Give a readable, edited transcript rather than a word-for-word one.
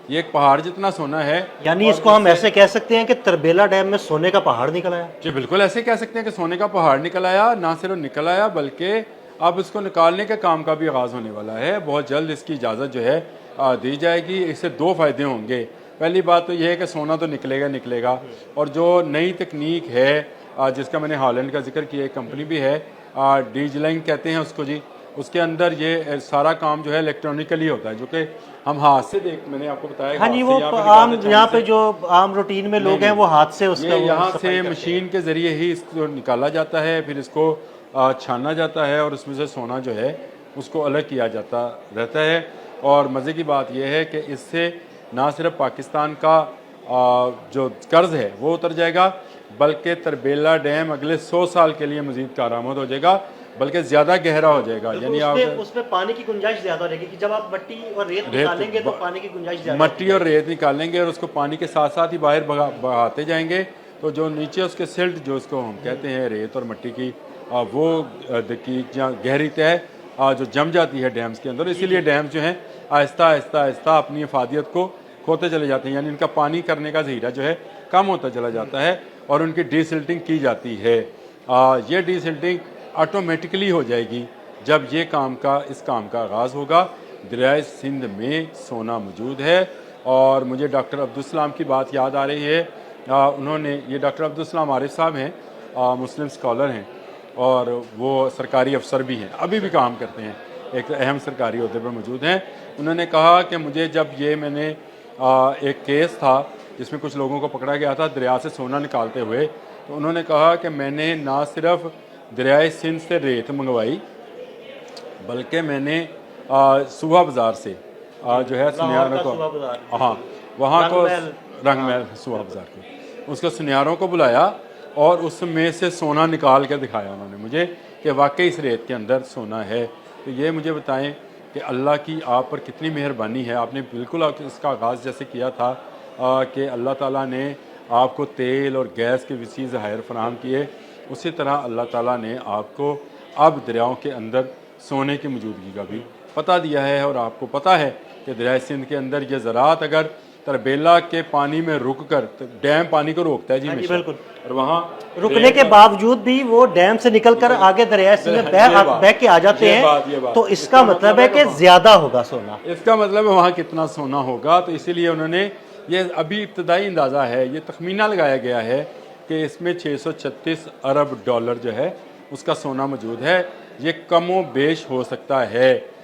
ये एक पहाड़ जितना सोना है। यानी और इसको हम ऐसे कह सकते हैं कि तरबेला डैम में सोने का पहाड़ निकल आया। जी बिल्कुल ऐसे कह सकते हैं कि सोने का पहाड़ निकल आया। ना सिर्फ निकल आया बल्कि अब इसको निकालने के काम का भी आगाज़ होने वाला है। बहुत जल्द इसकी इजाज़त जो है दी जाएगी। इससे दो फ़ायदे होंगे। पहली बात तो यह है कि सोना तो निकलेगा निकलेगा, और जो नई तकनीक है जिसका मैंने हॉलैंड का जिक्र किया, एक कंपनी भी है डीजलिंग कहते हैं उसको जी, उसके अंदर ये सारा काम जो है इलेक्ट्रॉनिकली होता है, जो कि हम हाथ से देख, मैंने आपको बताया हाँ हाथ जी, से वो यहाँ पे आम निकालते यहाँ छानी पे से। जो आम रूटीन में लोग नहीं हैं वो हाथ से उसका ये वो यहाँ सफाई से करते हैं। मशीन के ज़रिए ही इसको निकाला जाता है, फिर इसको छाना जाता है और उसमें से सोना जो है उसको अलग किया जाता रहता है। और मज़े की बात यह है कि इससे ना सिर्फ पाकिस्तान का जो कर्ज है वो उतर जाएगा, बल्कि तरबेला डैम अगले 100 साल के लिए मज़ीद कारआमद हो जाएगा, बल्कि ज़्यादा गहरा हो जाएगा। यानी आप उसमें पानी की गुंजाइश ज्यादा रहेगी कि जब आप मट्टी और रेत निकालेंगे तो पानी की गुंजाइश ज्यादा मट्टी और रेत निकालेंगे और उसको पानी के साथ साथ ही बाहर बहाते जाएंगे, तो जो नीचे उसके सिल्ट जो उसको हम कहते हैं रेत और मट्टी की वो दकीक या गहरी तय जो जम जाती है डैम्स के अंदर। इसीलिए डैम्स जो हैं आहिस्ता आहिस्ता आहिस्ता अपनी अफादियत को खोते चले जाते हैं, यानी इनका पानी करने का ज़हीरा जो है कम होता चला जाता है और उनकी डीसिल्टिंग की जाती है। ये डीसिल्टिंग ऑटोमेटिकली हो जाएगी जब ये इस काम का आगाज़ होगा। दरियाए सिंध में सोना मौजूद है। और मुझे डॉक्टर अब्दुल सलाम की बात याद आ रही है। उन्होंने, ये डॉक्टर अब्दुल सलाम आरिफ साहब हैं, मुस्लिम स्कॉलर हैं और वो सरकारी अफसर भी हैं, अभी भी काम करते हैं, एक अहम सरकारी अहदे पर मौजूद हैं। उन्होंने कहा कि मुझे जब मैंने एक केस था जिसमें कुछ लोगों को पकड़ा गया था दरिया से सोना निकालते हुए, तो उन्होंने कहा कि मैंने ना सिर्फ दरियाए सिंध से रेत मंगवाई, बल्कि मैंने सुबह बाज़ार से जो है सुनियारों को, हाँ वहाँ को रंग महल सुबह बाज़ार को, उसको सुनियारों को बुलाया और उसमें से सोना निकाल के दिखाया उन्होंने मुझे कि वाकई इस रेत के अंदर सोना है। तो ये मुझे बताएं कि अल्लाह की आप पर कितनी मेहरबानी है। आपने बिल्कुल इसका आगाज़ जैसे किया था कि अल्लाह ताला ने आपको तेल और गैस के वसीअ ज़खायर फराहम किए, उसी तरह अल्लाह ताला ने आपको अब दरियाओं के अंदर सोने की मौजूदगी का भी पता दिया है। और आपको पता है कि दरिया सिंध के अंदर ये ज़राअत अगर तरबेला के पानी में रुक कर, तो डैम पानी को रोकता है जी हमेशा, और वहाँ रुकने के बावजूद भी वो डैम से निकलकर आगे दरिया सिंध में बह के आ जाते हैं, तो इसका मतलब है कि ज्यादा होगा सोना। इसका मतलब है वहाँ कितना सोना होगा। तो इसीलिए उन्होंने, ये अभी इब्तदाई अंदाज़ा है, ये तखमीना लगाया गया है कि इसमें 636 अरब डॉलर जो है उसका सोना मौजूद है। ये कमो बेश हो सकता है।